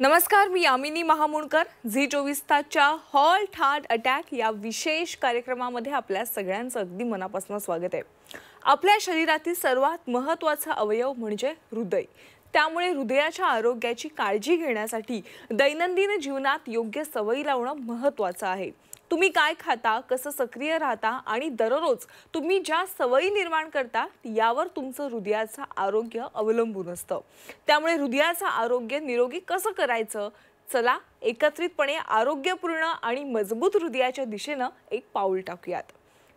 नमस्कार, मी यामिनी महामुणकर. झी 24 तासच्या हॉल्ट हार्ट अटॅक या विशेष कार्यक्रमामध्ये आपल्या सगळ्यांचं अगदी मनापासून स्वागत आहे. आपल्या शरीरातील सर्वात महत्त्वाचा अवयव म्हणजे हृदय. त्यामुळे हृदयाच्या आरोग्याची काळजी घेण्यासाठी दैनंदिन जीवनात योग्य सवयी लावणं महत्त्वाचं आहे. तुम्ही काय खाता, कसं सक्रिय राहता आणि दररोज तुम्ही ज्या सवयी निर्माण करता यावर तुमचं हृदयाचं आरोग्य अवलंबून असतं. त्यामुळे हृदयाचं आरोग्य निरोगी कसं करायचं, चला एकत्रितपणे आरोग्यपूर्ण आणि मजबूत हृदयाच्या दिशेनं एक पाऊल टाकूयात.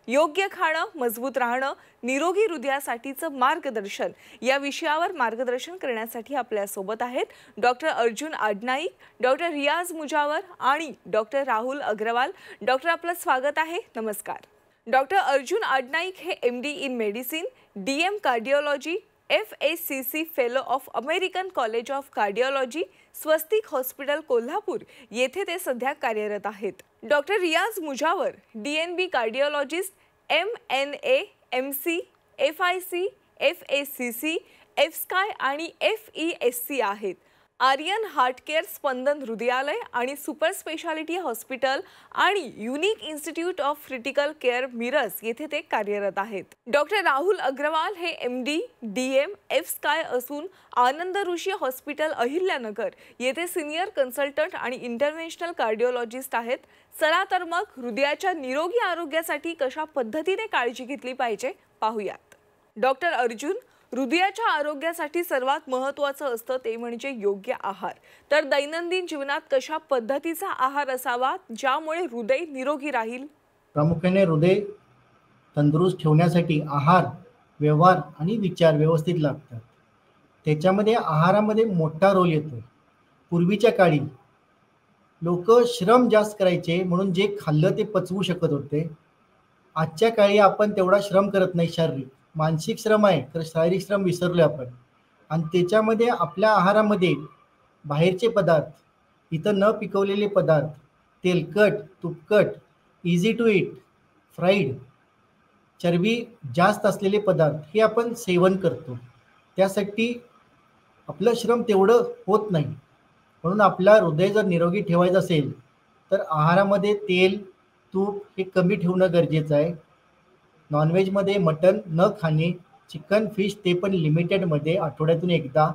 योग्य खाणं, मजबूत राहणं, निरोगी हृदयासाठीचं मार्गदर्शन या विषयावर मार्गदर्शन करण्यासाठी आपल्या सोबत आहेत डॉक्टर अर्जुन आडनाईक, डॉक्टर रियाज मुजावर आणि डॉक्टर राहुल अग्रवाल. डॉक्टर, आपलं स्वागत आहे. नमस्कार. डॉक्टर अर्जुन आडनाईक हे MD in medicine, DM cardiology, FACC fellow of American college of cardiology, Swastik hospital Kolhapur येथे ते सध्या कार्यरत आहेत. डॉक्टर रियाज Mujawar DNB cardiologist, MNA, MC, FIC, FACC, FSCAI आणि FESC आहेत. आर्यन हार्ट केअर, स्पंदन हृदयालय आणि सुपर स्पेशालिटी हॉस्पिटल आणि unique institute of critical care Miraj येथे ते कार्यरत आहेत. डॉक्टर राहुल अग्रवाल हे MD, DM, FSCAI असून आनंद ऋषी हॉस्पिटल अहिल्यानगर येथे सिनियर कन्सल्टंट आणि इंटरव्हेन्शनल कार्डिओलॉजिस्ट आहेत. चला तर मग हृदयाच्या निरोगी आरोग्यासाठी कशा पद्धतीने काळजी घेतली पाहिजे पाहूयात. डॉक्टर अर्जुन, हृदयाच्या आरोग्यासाठी सर्वात महत्त्वाचं असतं ते म्हणजे योग्य आहार. तर दैनंदिन जीवनात कशा पद्धतीचा आहार असावा ज्यामुळे हृदय निरोगी राहील? प्रामुख्याने हृदय तंदुरुस्त ठेवण्यासाठी आहार, व्यवहार आणि विचार व्यवस्थित लागतात. त्याच्यामध्ये आहारामध्ये मोठा रोल येतो. पूर्वीच्या काळी लोक श्रम जास्त करायचे म्हणून जे खाल्लं ते पचवू शकत होते. आजच्या काळी आपण तेवढा श्रम करत नाही. शारीरिक मानसिक श्रम आहे तर शारीरिक श्रम विसरलो आपण. आणि त्याच्यामध्ये आपल्या आहारामध्ये बाहेरचे पदार्थ, इथं न पिकवलेले पदार्थ, तेलकट, तुपकट, इझी टू इट, फ्राईड, चरबी जास्त असलेले पदार्थ हे आपण सेवन करतो. त्यासाठी आपलं श्रम तेवढं होत नाही. म्हणून आपला हृदय जर निरोगी ठेवायचं असेल तर आहारामध्ये तेल, तूप हे कमी ठेवणं गरजेचं आहे. नॉनव्हेजमध्ये मटण न खाणे, चिकन, फिश ते पण लिमिटेडमध्ये, आठवड्यातून एकदा.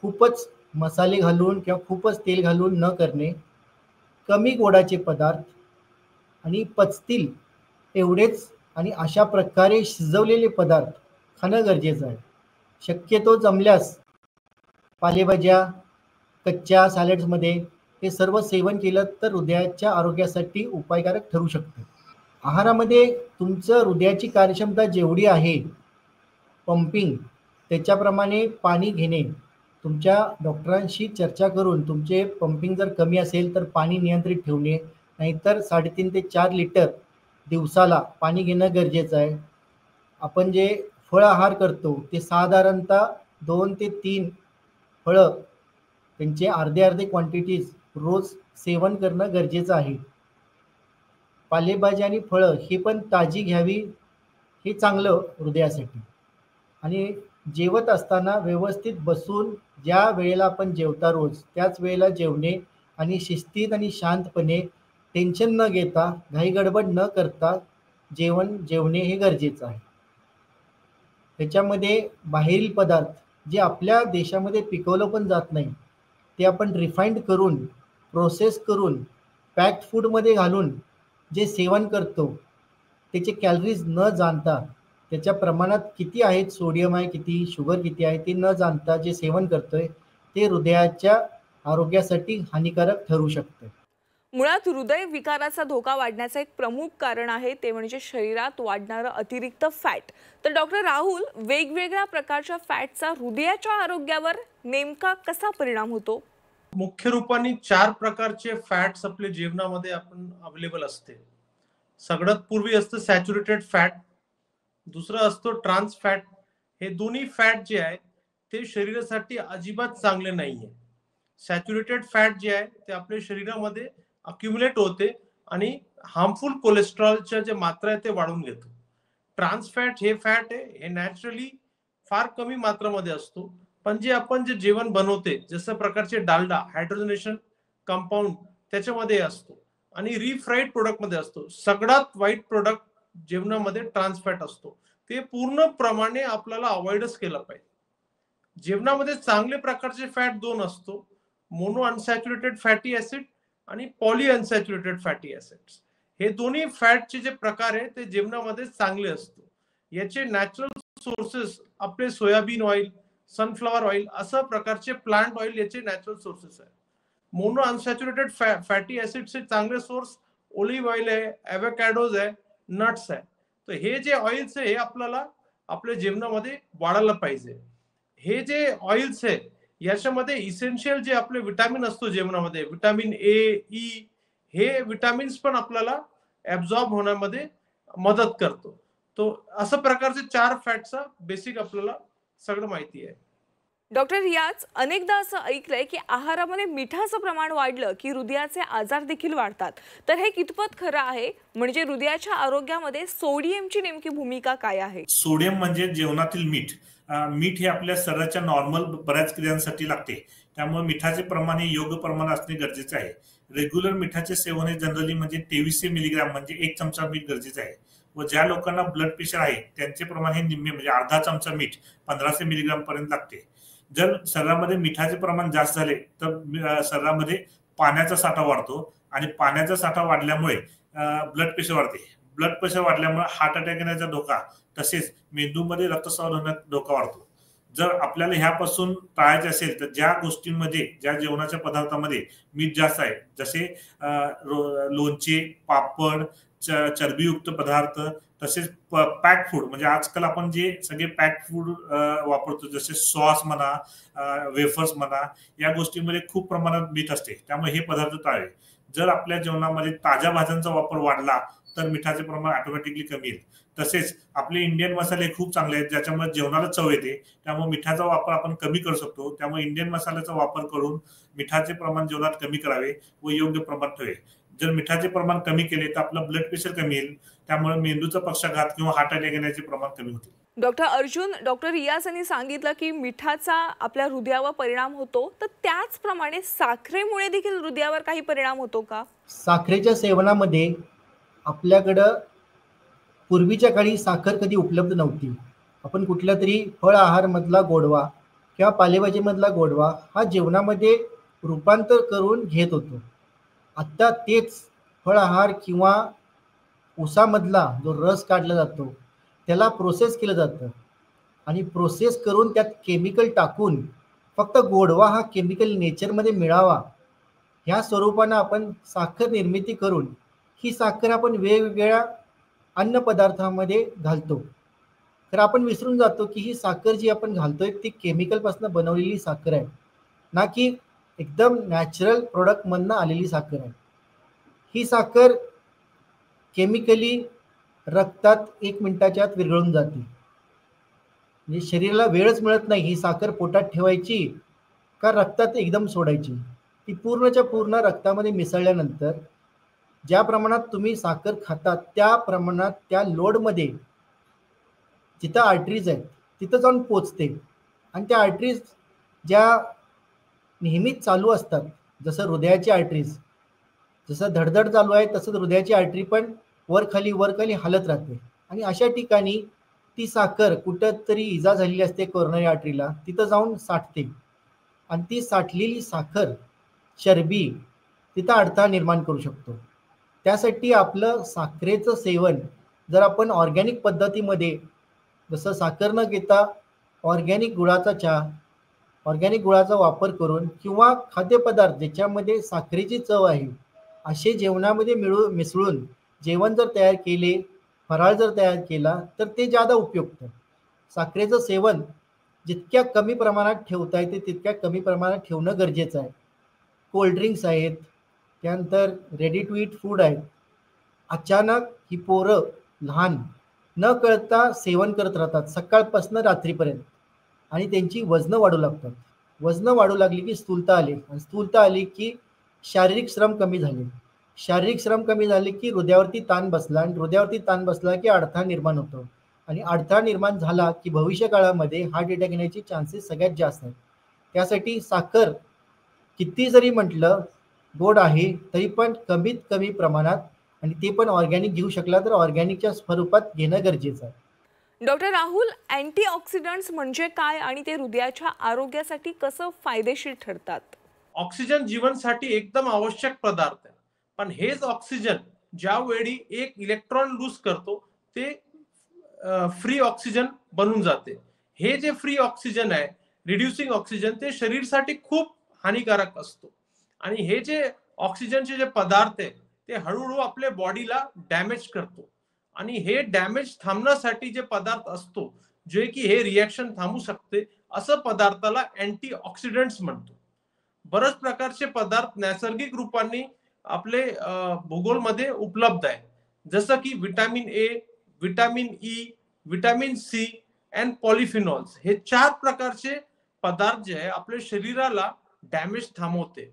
खूपच मसाले घालून किंवा खूपच तेल घालून न करणे. कमी गोडाचे पदार्थ आणि पचतील एवढेच आणि अशा प्रकारे शिजवलेले पदार्थ खाणं गरजेचं आहे. शक्यतो जमल्यास पालेभाज्या, कच्च्या सॅलड्समध्ये हे सर्व सेवन केलं तर हृदयाच्या आरोग्यासाठी उपायकारक ठरू शकतं. आहारामध्ये तुमचं हृदयाची कार्यक्षमता जेवढी आहे, पंपिंग, त्याच्याप्रमाणे पाणी घेणे. तुमच्या डॉक्टरांशी चर्चा करून तुमचे पंपिंग जर कमी असेल तर पाणी नियंत्रित ठेवणे, नाहीतर 3.5 ते 4 लिटर दिवसाला पाणी घेणं गरजेचं आहे. आपण जे फळ आहार करतो ते साधारणतः 2 ते 3 फळं त्यांचे अर्धे क्वांटिटीज रोज सेवन करणं गरजेचं आहे. पालेभाज्या आणि फळं ही पण ताजी घ्यावी, हे चांगलं हृदयासाठी. आणि जेवत असताना व्यवस्थित बसून ज्या वेळेला आपण जेवता रोज त्याच वेळेला जेवणे आणि शिस्तीत आणि शांतपणे, टेन्शन न घेता, घाईगडबड न करता जेवणे हे गरजेचं आहे. त्याच्यामध्ये बाहेरील पदार्थ जे आपल्या देशामध्ये पिकवलं पण जात नाही ते आपण रिफाईंड करून, प्रोसेस करून, पॅक्ड फूडमध्ये घालून जे सेवन करतो त्याचे कॅलरीज न जाणता, त्याच्या प्रमाणात किती आहेत, सोडियम आहे किती, शुगर किती आहे ते न जाणता जे सेवन करतोय ते हृदयाच्या आरोग्यासाठी हानिकारक ठरू शकते. मुळात हृदय विकाराचा धोका वाढण्याचं एक प्रमुख कारण आहे ते म्हणजे शरीरात वाढणारं अतिरिक्त फॅट. तर डॉक्टर राहुल, वेगवेगळ्या प्रकारच्या फॅटचा हृदयाच्या आरोग्यावर नेमका कसा परिणाम होतो? मुख्य रूपाने 4 प्रकारचे फॅट्स आपल्या जेवणामध्ये आपण अवेलेबल असते. सगळ्यात पूर्वी असतं सॅच्युरेटेड फॅट, दुसरं असतं ट्रान्स फॅट. हे दोन्ही फॅट जे आहे ते शरीरासाठी अजिबात चांगले नाहीये. सॅच्युरेटेड फॅट जे आहे ते आपल्या शरीरामध्ये अक्युमुलेट होते आणि हार्मफुल कोलेस्ट्रॉलच्या जे मात्रा आहे ते वाढवून घेतो. ट्रान्स फॅट हे फॅट आहे, हे नॅचरली फार कमी मात्रामध्ये असतो, पण जे आपण जे जेवण बनवते, जसं प्रकारचे डालडा हायड्रोजनेशन कंपाऊंड त्याच्यामध्ये असतो आणि रिफ्राईड प्रोडक्ट मध्ये असतो. सगळ्यात वाईट प्रोडक्ट जेवणामध्ये ट्रान्स फॅट असतो. ते पूर्णप्रमाणे आपल्याला अवॉइडच केलं पाहिजे. जेवणामध्ये चांगले प्रकारचे फॅट दोन असतो, मोनो अनसॅच्युरेटेड फॅटी ऍसिड आणि पॉली अनसॅच्युरेटेड फॅटी ऍसिड्स. हे दोन्ही फॅटचे जे प्रकार आहे ते जेवणामध्ये चांगले असतो. याचे नॅचरल सोर्सेस आपले सोयाबीन ऑइल, सनफ्लॉवर ऑइल असं प्रकारचे प्लांट ऑइल याचे नॅचरल सोर्सेस आहे. मोनो अनसॅच्युरेटेड फॅटी ऍसिडचे चांगले सोर्स ओलिव्ह ऑइल आहे, ॲव्होकॅडोज आहे, नट्स आहे. तर हे जे ऑइल्स आहे हे आपल्याला आपल्या जेवणामध्ये वाढायला पाहिजे. हे जे ऑइल्स आहे याच्यामध्ये इसेन्शियल जे आपले विटामिन असतो जेवणामध्ये, विटामिन ए, ई, हे विटामिन्स पण आपल्याला ऍब्झॉर्ब होण्यामध्ये मदत करतो. तो असं प्रकारचे 4 फॅटचा बेसिक आपल्याला सगळं माहिती आहे. डॉक्टर रियाज, अनेकदा असं ऐकलंय की आहारामध्ये मिठाचं प्रमाण वाढलं की हृदयाचे आजार देखील वाढतात. तर हे कितपत खरं आहे? म्हणजे हृदयाच्या आरोग्यामध्ये सोडियमची नेमकी भूमिका काय आहे? सोडियम म्हणजे जेवणातील मीठ. मीठ हे आपल्या शरीराच्या नॉर्मल बऱ्याच क्रियांसाठी लागते. त्यामुळे मिठाचे प्रमाण हे योग्य प्रमाणात असणे गरजेचे आहे. रेग्युलर मिठाचे सेवन हे जनरली म्हणजे 2300 मिलीग्राम म्हणजे 1 चमचा मीठ गरजेचे आहे. व ज्या लोकांना ब्लड प्रेशर आहे त्यांचे प्रमाण हे निम्मे म्हणजे अर्धा चमचा मीठ 1500 मिलीग्राम पर्यंत लागते. जर शरीरामध्ये मिठाचे प्रमाण जास्त झाले तर शरीरामध्ये पाण्याचा साठा वाढतो आणि पाण्याचा साठा वाढल्यामुळे ब्लड प्रेशर वाढते. ब्लड प्रेशर वाढल्यामुळे हार्ट अटॅक येण्याचा धोका तसेच मेंदूमध्ये रक्तस्राव होण्याचा धोका वाढतो. जर आपल्याला ह्यापासून टाळायचे असेल तर ज्या गोष्टींमध्ये ज्या जेवणाच्या पदार्थामध्ये मीठ जास्त आहे जसे लोणचे, पापड, चरबीयुक्त पदार्थ तसेच पॅक फूड म्हणजे आजकाल आपण जे सगळे पॅक फूड वापरतो जसे सॉस म्हणा, वेफर्स म्हणा, या गोष्टींमध्ये खूप प्रमाणात मीठ असते. त्यामुळे हे पदार्थ टाळावे. जर आपल्या जेवणामध्ये ताज्या भाज्यांचा वापर वाढला तर मिठाचे प्रमाण ऑटोमॅटिकली कमी येईल. तसेच आपले इंडियन मसाले खूप चांगले आहेत ज्याच्यामुळे जेवणाला चव येते. त्यामुळे मिठाचा वापर आपण कमी करू शकतो. त्यामुळे इंडियन मसाल्याचा वापर करून मिठाचे प्रमाण जेवणात कमी करावे व योग्य प्रमाण ठेवावे. जर मिठाचे प्रमाण कमी केले तर आपलं ब्लड प्रेशर कमी येईल. त्यामुळे मेंदूचा पक्षाघात किंवा हार्ट अटॅक येण्याचे प्रमाण कमी होते. डॉक्टर अर्जुन, डॉक्टर रियाज यांनी सांगितलं की मिठाचा आपल्या हृदयावर परिणाम होतो, तर त्याचप्रमाणे साखरेमुळे देखील हृदयावर काही परिणाम होतो का? साखरेच्या सेवनामध्ये आपल्याकडं पूर्वीच्या काळी साखर कधी उपलब्ध नव्हती. आपण कुठल्या तरी फळ आहारमधला गोडवा किंवा पालेभाजीमधला गोडवा हा जेवणामध्ये रूपांतर करून घेत होतो. आत्ता तेच फळ आहार किंवा ऊसामधला जो रस काढला जातो त्याला प्रोसेस केलं जातं आणि प्रोसेस करून त्यात केमिकल टाकून फक्त गोडवा हा केमिकल नेचरमध्ये मिळावा ह्या स्वरूपानं आपण साखर निर्मिती करून ही साखर आपण वेगवेगळ्या अन्नपदार्थामध्ये घालतो. तर आपण विसरून जातो की ही साखर जी आपण घालतोय ती केमिकलपासून बनवलेली साखर आहे, ना की एकदम नॅचरल प्रोडक्टमधनं आलेली साखर आहे. ही साखर केमिकली रक्तात 1 मिनिटाच्या आत विरघळून जाते. म्हणजे शरीराला वेळच मिळत नाही ही साखर पोटात ठेवायची का रक्तात एकदम सोडायची. ती पूर्णच्या पूर्ण रक्तामध्ये मिसळल्यानंतर ज्या प्रमाणात तुम्ही साखर खाता त्या प्रमाणात त्या लोडमध्ये जिथं आर्टरीज आहेत तिथं जाऊन पोचते आणि त्या आर्टरीज ज्या नेहमीच चालू असतात, जसं हृदयाची आर्टरीज जसं धडधड चालू आहे तसंच हृदयाची आर्टरी पण वर खाली हालत राहते आणि अशा ठिकाणी ती साखर कुठं तरी इजा झालेली असते कोरोनरी आर्टरीला, तिथं जाऊन साठते आणि ती साठलेली साखर चरबी तिथं अडथळा निर्माण करू शकतो. त्यासाठी आपलं साखरेचं सेवन जर आपण ऑर्गॅनिक पद्धतीमध्ये जसं साखर न घेता ऑर्गॅनिक गुळाचा चहा, ऑर्गॅनिक गुळाचा वापर करून किंवा खाद्यपदार्थ ज्याच्यामध्ये साखरेची चव आहे असे जेवणामध्ये मिसळून जेवण जर तयार केले, फराळ जर तयार केला तर ते जादा उपयुक्त. साखरेचं सेवन जितक्या कमी प्रमाणात ठेवता येते तितक्या कमी प्रमाणात ठेवणं गरजेचं आहे. कोल्ड्रिंक्स आहेत, त्यानंतर रेडी टू ईट फूड आहेत. अचानक ही पोरं लहान न कळता सेवन करत राहतात सकाळपासून रात्रीपर्यंत आणि त्यांची वजनं वाढू लागतात. वजनं वाढू लागली की स्थूलता आली आणि स्थूलता आली की शारीरिक श्रम कमी झाले. शारीरिक श्रम कमी झाले की हृदयावरती ताण बसला आणि हृदयावरती ताण बसला की अडथळा निर्माण होतो आणि अडथळा निर्माण झाला की भविष्य काळामध्ये हार्ट अटॅक येण्याचे चान्सेस सगळ्यात जास्त आहेत. त्यासाठी साखर किती जरी म्हटलं गोड आहे तरी पण कमीत कमी प्रमाणात, आणि ते पण ऑर्गॅनिक घेऊ शकला तर ऑर्गॅनिकच्या स्वरूपात घेणं गरजेचं आहे. डॉक्टर राहुल, अँटीऑक्सिडंट्स म्हणजे काय आणि ते हृदयाच्या आरोग्यासाठी कसं फायदेशीर ठरतात? ऑक्सिजन जीवनसाठी एकदम आवश्यक पदार्थ आहे, पण हेच ऑक्सिजन ज्यावेळी एक इलेक्ट्रॉन लूज करतो ते फ्री ऑक्सिजन बनून जाते. हे जे फ्री ऑक्सिजन आहे, रिड्युसिंग ऑक्सिजन, ते शरीरसाठी खूप हानिकारक असतो. आणि हे जे ऑक्सिजनचे जे पदार्थ आहे ते हळूहळू आपल्या बॉडीला डॅमेज करतो. आणि हे डॅमेज थांबण्यासाठी जे पदार्थ असतो, जे की हे रिॲक्शन थांबू शकते, असं पदार्थाला अँटीऑक्सिडंट्स म्हणतो. बरेच प्रकारचे पदार्थ नैसर्गिक रूपाने आपले भूगोलमध्ये उपलब्ध आहे, जसं की vitamin A, vitamin E, vitamin C and polyphenols. हे 4 प्रकारचे पदार्थ जे आहे आपल्या शरीराला डॅमेज थांबवते.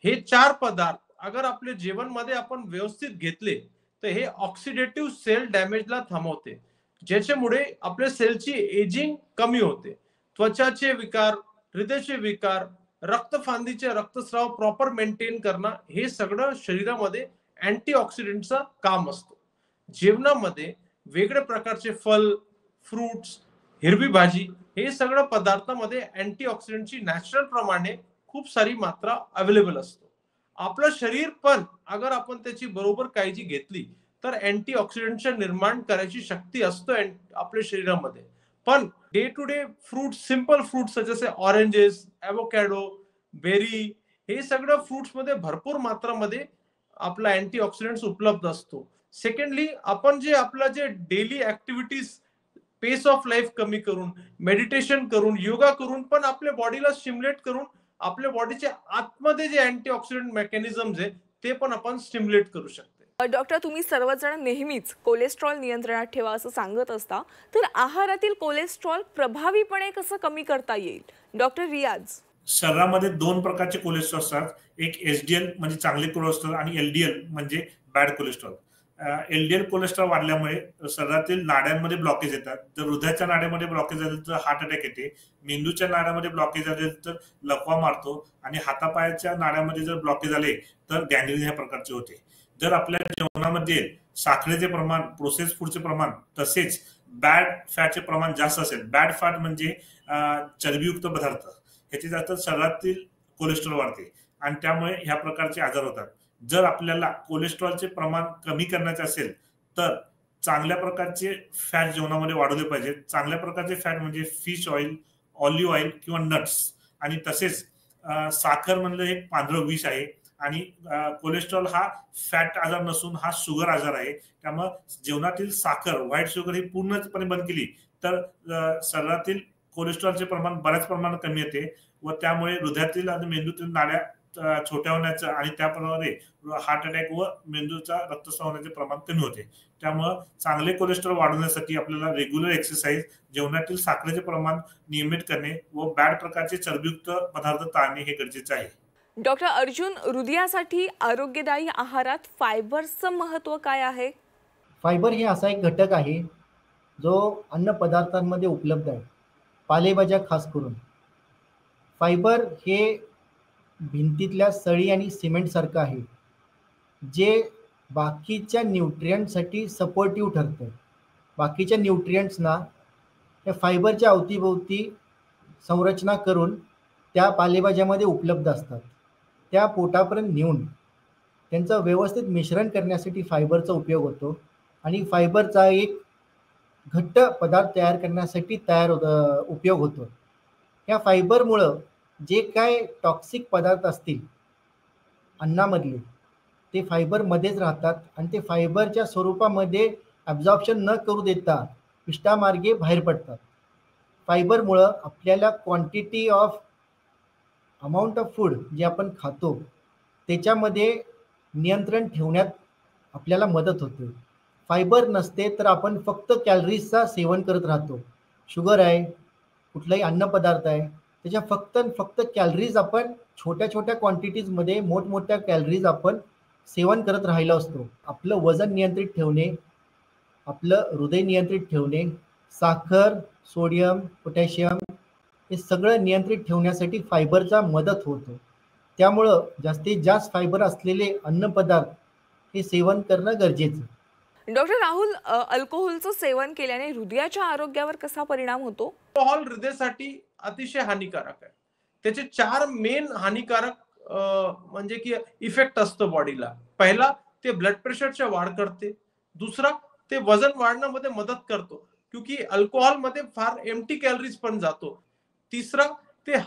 हे 4 पदार्थ अगर आपल्या जेवणमध्ये आपण व्यवस्थित घेतले तर हे ऑक्सिडेटिव्ह सेल डॅमेजला थांबवते, ज्याच्यामुळे आपल्या सेलची एजिंग कमी होते. त्वचाचे विकार, हृदयाचे विकार, रक्तफांदीचे रक्तस्राव प्रॉपर मेंटेन करणं, हे सगळं शरीरामध्ये अँटीऑक्सिडंटचं काम असतं. जेवणामध्ये वेगळ्या प्रकारचे फल, फ्रुट्स, हिरवी भाजी, हे सगळं पदार्थामध्ये अँटीऑक्सिडंटची नॅचरल प्रमाणे खूप सारी मात्रा अवेलेबल असतो. आपलं शरीर पण अगर आपण त्याची बरोबर काळजी घेतली तर अँटीऑक्सिडंटच्या निर्माण करायची शक्ती असतो आपल्या शरीरामध्ये. पण day to day fruit, simple fruits जसे ऑरेंजेस, एवोकॅडो, बेरी, हे सगळं फ्रुट्स मध्ये भरपूर मात्रामध्ये आपला अँटीऑक्सिडंट्स उपलब्ध असतो. सेकंडली, आपण जे आपला जे daily activities, pace of life कमी करून, मेडिटेशन करून, योगा करून पण आपल्या बॉडीला स्टिम्युलेट करून आपल्या बॉडीच्या आतमध्ये जे अँटीऑक्सिडंट मेकॅनिझम्स आहे ते पण आपण स्टिम्युलेट करू शकतो. डॉक्टर, तुम्ही सर्वजण नेहमीच कोलेस्ट्रॉल नियंत्रणात ठेवा असं सांगत असता, तर आहारातील कोलेस्ट्रॉल प्रभावीपणे कसं कमी करता येईल? डॉक्टर रियाज. शरीरामध्ये 2 प्रकारचे कोलेस्ट्रॉल असतात. एक एचडीएल म्हणजे चांगले कोलेस्ट्रॉल आणि एलडीएल म्हणजे बॅड कोलेस्ट्रॉल. एलडीएल कोलेस्ट्रॉल वाढल्यामुळे शरीरातील नाड्यांमध्ये ब्लॉकेज येतात. जर हृदयाच्या नाड्यामध्ये ब्लॉकेज झाले तर हार्ट अटॅक येते. मेंदूच्या नाड्यामध्ये ब्लॉकेज झाले तर लकवा मारतो. आणि हातापायाच्या नाड्यामध्ये जर ब्लॉकेज आले तर गँग्रीन ह्या प्रकारचे होते. जर आपल्या जेवणामध्ये साखरेचे प्रमाण, प्रोसेस फूडचे प्रमाण, तसेच बॅड फॅटचे प्रमाण जास्त असेल, बॅड फॅट म्हणजे चरबीयुक्त पदार्थ, ह्याचे जास्त शरीरातील कोलेस्ट्रॉल वाढते आणि त्यामुळे ह्या प्रकारचे आजार होतात. जर आपल्याला कोलेस्ट्रॉलचे प्रमाण कमी करण्याचे असेल तर चांगल्या प्रकारचे फॅट जेवणामध्ये वाढवले पाहिजे. चांगल्या प्रकारचे फॅट म्हणजे फिश ऑइल, ऑलिव्ह ऑइल किंवा नट्स. आणि तसेच साखर म्हणलं हे पांढरं विष आहे आणि कोलेस्ट्रॉल हा फॅट आजार नसून हा शुगर आजार आहे. त्यामुळे जेवणातील साखर, व्हाईट शुगर ही पूर्णपणे बंद केली तर शरीरातील कोलेस्ट्रॉलचे प्रमाण बऱ्याच प्रमाणात कमी येते व त्यामुळे हृदयातील आणि मेंदूतील नाड्या छोट्या होण्याचं आणि त्याप्रमाणे हार्ट अटॅक व मेंदूचा रक्तस्राव होण्याचे प्रमाण कमी होते. त्यामुळे चांगले कोलेस्ट्रॉल वाढवण्यासाठी आपल्याला रेग्युलर एक्सरसाइज, जेवणातील साखरेचे प्रमाण नियमित करणे व बॅड प्रकारचे चरबीयुक्त पदार्थ टाळणे हे गरजेचे आहे. डॉक्टर अर्जुन, हृदयासाठी आरोग्यदायी आहारात फायबरचं महत्त्व काय आहे? फायबर हे असा एक घटक आहे जो अन्न पदार्थांमध्ये उपलब्ध आहे, पालेभाज्या खास करून. फायबर हे भिंतीतल्या सळी आणि सिमेंटसारखं आहे, जे बाकीच्या न्यूट्रियंटसाठी सपोर्टिव्ह ठरतं. बाकीच्या न्यूट्रियंट्सना त्या फायबरच्या अवतीभोवती संरचना करून त्या पालेभाज्यामध्ये उपलब्ध असतात. त्या पोटापर्यंत नेऊन त्यांचं व्यवस्थित मिश्रण करण्यासाठी फायबरचा उपयोग होतो आणि फायबरचा एक घट्ट पदार्थ तयार करण्यासाठी उपयोग होतो. या फायबरमुळं जे काय टॉक्सिक पदार्थ असतील अन्नामधले ते फायबरमध्येच राहतात आणि ते फायबरच्या स्वरूपामध्ये ॲब्झॉर्प्शन न करू देता पिष्टामार्गे बाहेर पडतात. फायबरमुळं आपल्याला quantity of amount of food जे आपण खातो त्याच्यामध्ये नियंत्रण ठेवण्यात आपल्याला मदत होते. फायबर नसते तर आपण फक्त कॅलरीजचा सेवन करत राहतो. शुगर आहे, कुठलाही अन्नपदार्थ आहे, त्याच्या फक्त कॅलरीज आपण छोट्या छोट्या क्वांटिटीजमध्ये मोठमोठ्या कॅलरीज आपण सेवन करत राहिलो असतो. आपलं वजन नियंत्रित ठेवणे, आपलं हृदय नियंत्रित ठेवणे साखर, सोडियम, पोटॅशियम हे सगळं नियंत्रित ठेवण्यासाठी फायबरचा मदत होतो. त्यामुळं जास्तीत जास्त फायबर असलेले अन्नपदार्थ हे सेवन करणं गरजेचं. डॉक्टर राहुल, अल्कोहोलचं सेवन केल्याने हृदयाच्या आरोग्यावर कसा परिणाम होतो? अल्कोहोल हृदयासाठी अतिशय हानिकारक आहे. त्याचे 4 मेन हानिकारक म्हणजे की इफेक्ट असतो बॉडीला. पहिला, ते ब्लड प्रेशरच्या वाढ करते. दुसरा, ते वजन वाढण्यामध्ये मदत करतो, क्योंकि अल्कोहोल मध्ये फार एम्प्टी कॅलरीज पण जातो. तिसरा, ते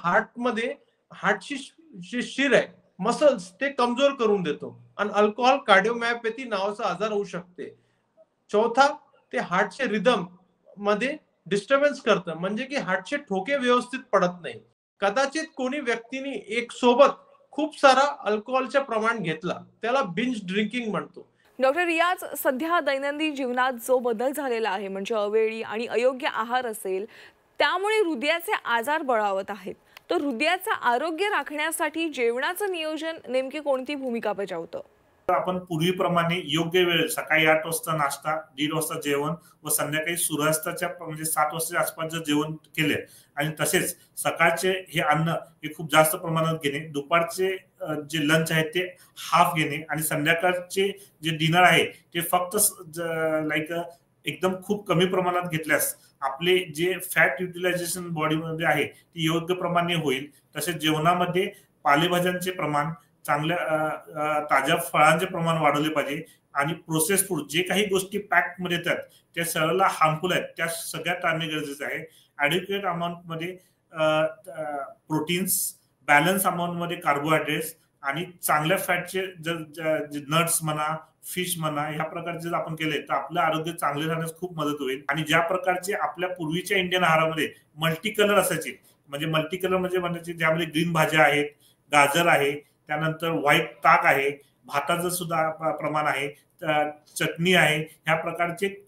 हार्टची जे शिर आहे, मसल्स, ते कमजोर करून देतो आणि अल्कोहोल कार्डिओमायोपॅथी नावाचा आजार होऊ शकते. चौथा, ते हार्टचे रिदम मध्ये डिस्टर्बन्स करतं, म्हणजे की हार्टचे ठोके व्यवस्थित पडत नाही. कदाचित कोणी व्यक्तीने एक सोबत खूप सारा अल्कोहोलचे प्रमाण घेतला, त्याला बिंज ड्रिंकिंग म्हणतो. डॉक्टर रियाज, सध्या दैनंदिन जीवनात जो बदल झालेला आहे, म्हणजे अवेळी आणि अयोग्य आहार असेल, त्यामुळे हृदयाचे आजार बळावत आहेत. तर हृदयाचं आरोग्य राखण्यासाठी जेवणाचं नियोजन नेमकी कोणती भूमिका बजावतं? आपण पूर्वीप्रमाणे योग्य वेळ, सकाळी 8 वाजता नाश्ता, 1:30 वाजता जेवण व संध्याकाळी सूर्यास्ताच्या म्हणजे 7 वाजताच्या आसपास जर जेवण केले आणि तसेच सकाळचे हे अन्न हे खूप जास्त प्रमाणात घेणे, दुपारचे जे लंच आहे ते हाफ घेणे आणि संध्याकाळचे जे डिनर आहे ते फक्त लाईक एकदम खूप कमी प्रमाणात घेतल्यास आपले जे फॅट युटिलायझेशन बॉडीमध्ये आहे ते योग्य प्रमाणे होईल. तसेच जेवणामध्ये पालेभाज्यांचे प्रमाण, चांगल्या ताज्या फळांचे प्रमाण वाढवले पाहिजे आणि प्रोसेस फूड, जे काही गोष्टी पॅक मध्ये येतात त्या सगळ्याला हार्मफुल आहेत, त्या सगळ्या टाळणे गरजेचं आहे. ॲडिक्वेट अमाऊंट मध्ये प्रोटीन्स, बॅलन्स अमाऊंट मध्ये कार्बोहायड्रेट्स आणि चांगल्या फॅटचे जर नट्स म्हणा, फिश म्हणा, ह्या प्रकारचे जर आपण केले तर आपलं आरोग्य चांगले राहण्यास खूप मदत होईल. आणि ज्या प्रकारचे आपल्या पूर्वीच्या इंडियन आहारामध्ये मल्टी कलर असायचे, म्हणजे मल्टी कलर म्हणजे ज्यामध्ये ग्रीन भाज्या आहेत, गाजर आहे, त्यानंतर व्हाईट ताक आहे, भाताचं सुद्धा प्रमाण आहे, चटणी आहे, ह्या प्रकारचे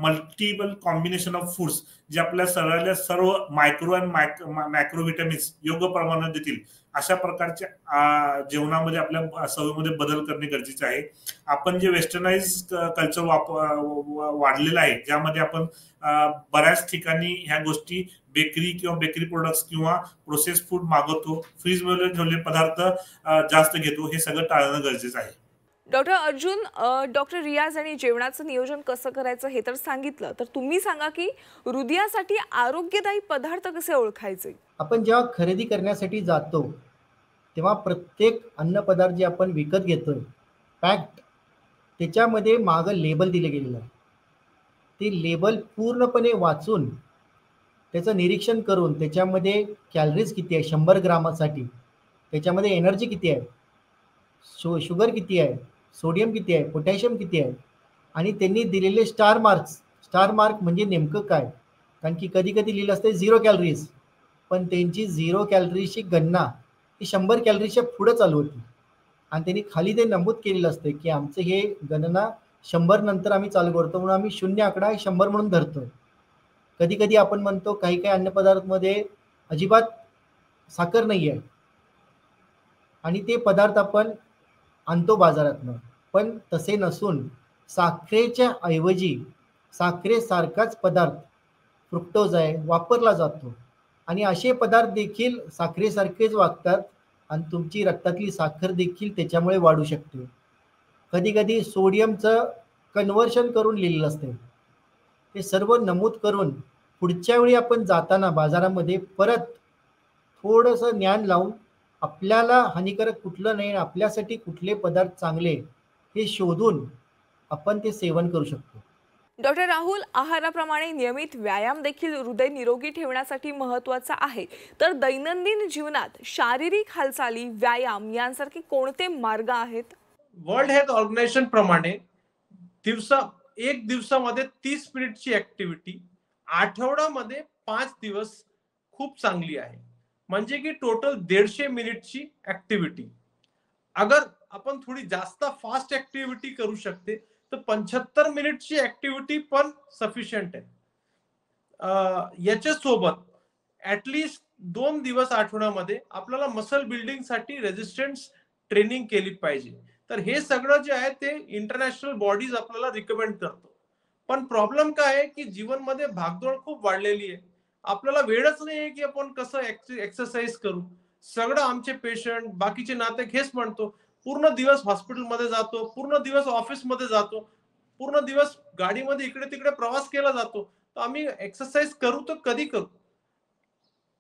मल्टिपल कॉम्बिनेशन ऑफ फूड्स जे आपल्या शरीराला सर्व मायक्रो आणि मॅक्रो विटामिन्स योग्य प्रमाणात देतील, अशा प्रकारच्या जेवणामध्ये आपल्या सवयीमध्ये बदल करणे गरजेचे आहे. आपण जे वेस्टर्नाइज कल्चर वाढलेलं आहे, ज्यामध्ये आपण बऱ्याच ठिकाणी ह्या गोष्टी बेकरी किंवा बेकरी प्रोडक्ट्स किंवा प्रोसेस फूड मागवतो, फ्रीज मध्ये ठेवलेले पदार्थ जास्त घेतो, हे सगळं टाळणं गरजेचं आहे. डॉक्टर अर्जुन, डॉक्टर रियाज आणि जेवणाचं नियोजन कसं करायचं हे तर सांगितलं, तर तुम्ही सांगा की हृदयासाठी आरोग्यदायी पदार्थ कसे ओळखायचे? आपण जेव्हा खरेदी करण्यासाठी जातो तेव्हा प्रत्येक अन्नपदार्थ जे आपण विकत घेतोय पॅक्ड, त्याच्यामध्ये मागं लेबल दिले गेलेलं आहे. ते लेबल पूर्णपणे वाचून त्याचं निरीक्षण करून त्याच्यामध्ये कॅलरीज किती आहे 100 ग्रामासाठी, त्याच्यामध्ये एनर्जी किती आहे, शुगर किती आहे, सोडियम किती आहे, पोटॅशियम किती आहे, आणि त्यांनी दिलेले स्टार मार्क म्हणजे नेमकं काय. कारण की कधी कधी लिहिलं असते 0 कॅलरीज, पण त्यांची 0 कॅलरीजची गणना ही 100 कॅलरीजच्या पुढं चालू होती आणि त्यांनी खाली ते नमूद केलेलं असते की आमचं हे गणना 100 नंतर आम्ही चालू करतो, म्हणून आम्ही 0 आकडा 100 म्हणून धरतोय. कधी कधी आपण म्हणतो काही काही अन्नपदार्थामध्ये अजिबात साखर नाही आहे आणि ते पदार्थ आपण आणतो बाजारातनं, पण तसे नसून साखरेच्या ऐवजी साखरेसारखाच पदार्थ फ्रुक्टोज आहे वापरला जातो आणि असे पदार्थ देखील साखरेसारखेच वागतात आणि तुमची रक्तातली साखर देखील त्याच्यामुळे वाढू शकते. कधी कधी सोडियमचं कन्व्हर्शन करून लिहिलेलं असते, ते सर्व नमूद करून पुढच्या वेळी आपण जाताना बाजारामध्ये परत थोडंसं ज्ञान लावून आपल्याला हानिकारक कुठलं नाही, आपल्यासाठी कुठले पदार्थ चांगले हे शोधून आपण ते सेवन करू शकतो. डॉक्टर राहुल, आहाराप्रमाणे नियमित व्यायाम देखील हृदय निरोगी ठेवण्यासाठी महत्त्वाचा आहे, तर दैनंदिन जीवनात शारीरिक हालचाली, व्यायाम यांसारखे कोणते मार्ग आहेत? वर्ल्ड हेल्थ ऑर्गनायझेशन प्रमाणे एक दिवसामध्ये 30 मिनिटची ऍक्टिव्हिटी, आठवड्यामध्ये 5 दिवस खूप चांगली आहे, म्हणजे की टोटल 150 मिनिटची ऍक्टिव्हिटी. अगर आपण थोडी जास्त फास्ट ऍक्टिव्हिटी करू शकते तर 75 मिनिटची ऍक्टिव्हिटी पण सफिशियंट आहे. याच्यासोबत ऍटलिस्ट 2 दिवस आठवड्यामध्ये आपल्याला मसल बिल्डिंग साठी रेजिस्टन्स ट्रेनिंग केली पाहिजे. तर हे सगळं जे आहे ते इंटरनॅशनल बॉडीज आपल्याला रिकमेंड करतो. पण प्रॉब्लेम काय आहे की जीवनमध्ये भागदौड खूप वाढलेली आहे. आपल्याला वेळच नाही आहे की आपण कसं एक्सरसाइज करू. सगळं आमचे पेशंट, बाकीचे नातेवाईक हेच म्हणतो, पूर्ण दिवस हॉस्पिटलमध्ये जातो, पूर्ण दिवस ऑफिसमध्ये जातो, पूर्ण दिवस गाडीमध्ये इकडे तिकडे प्रवास केला जातो. तर आम्ही एक्सरसाइज करू तर कधी करू?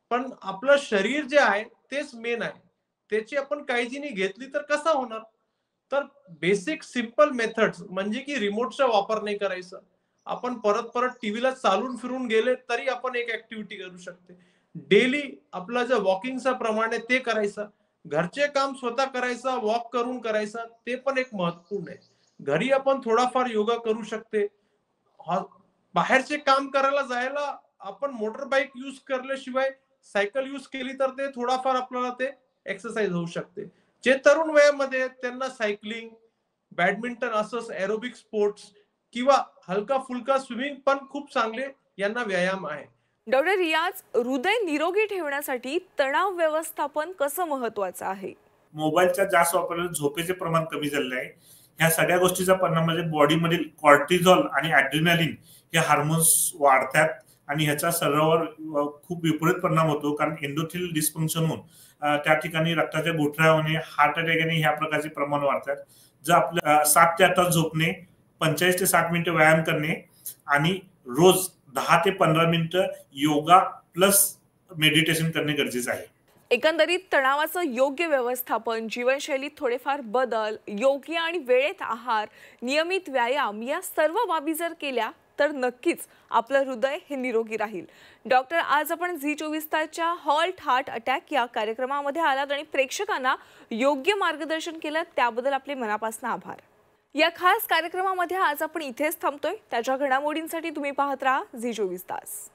पण आपलं शरीर जे आहे तेच मेन आहे. त्याची आपण काळजी नाही घेतली तर कसा होणार? तर बेसिक सिंपल मेथड्स म्हणजे की रिमोटचा वापर नाही करायचा. आपण परत परत टीव्हीला चालून फिरून गेले तरी आपण एक ऍक्टिव्हिटी करू शकते. डेली आपलं जे वॉकिंगचा प्रमाण आहे ते करायचं. घरचे काम स्वतः करायचा, वॉक करून करायचा, ते पण एक महत्वपूर्ण आहे. घरी आपण थोडाफार योगा करू शकते. हा- बाहेरचे काम करायला जायला आपण मोटर बाईक यूज केल्याशिवाय सायकल यूज केली तर ते थोडाफार आपल्याला ते एक्सरसाइज होऊ शकते. जे तरुण वयामध्ये आहेत, त्यांना सायकलिंग, बॅडमिंटन असंच एरोबिक स्पोर्ट्स किंवा हलका फुलका स्विमिंग पण खूप चांगले यांना व्यायाम आहे. डॉक्टर रियाज, हृदय निरोगी ठेवण्यासाठी तणाव व्यवस्थापन कसं महत्वाचं आहे? मोबाईलच्या जास्त वापरल्याने झोपेचे प्रमाण कमी झालेलं आहे. ह्या सगळ्या गोष्टीचा परिणाम म्हणजे बॉडीमधील कॉर्टिझॉल आणि ॲड्रिनालिन हे हार्मोन्स वाढतात आणि ह्याचा शरीरावर खूप विपरीत परिणाम होतो. कारण एंडोथेलियल डिस्फंक्शन होऊन त्या ठिकाणी रक्ताच्या गुठळ्या होणे, हार्ट अटॅक येणे ह्या प्रकारचे प्रमाण वाढतात. जर आपल्या 7 ते 8 तास झोपणे, 45 ते 60 मिनिटं व्यायाम करणे आणि रोज 10 ते 15 मिनिटं योगा प्लस मेडिटेशन करणे गरजेचं आहे. एकंदरीत तणावाचं योग्य व्यवस्थापन, जीवनशैलीत थोडेफार बदल, योग्य आणि वेळेत आहार, नियमित व्यायाम या सर्व बाबी जर केल्या तर नक्कीच आपलं हृदय हे निरोगी राहील. डॉक्टर, आज आपण झी 24 हॉल्ट हार्ट अटॅक या कार्यक्रमामध्ये आलात आणि प्रेक्षकांना योग्य मार्गदर्शन केलं, त्याबद्दल आपले मनापासून आभार. या खास कार्यक्रमामध्ये आज आपण इथेच थांबतोय. त्याच्या घडामोडींसाठी तुम्ही पाहत राहा झी 24 तास.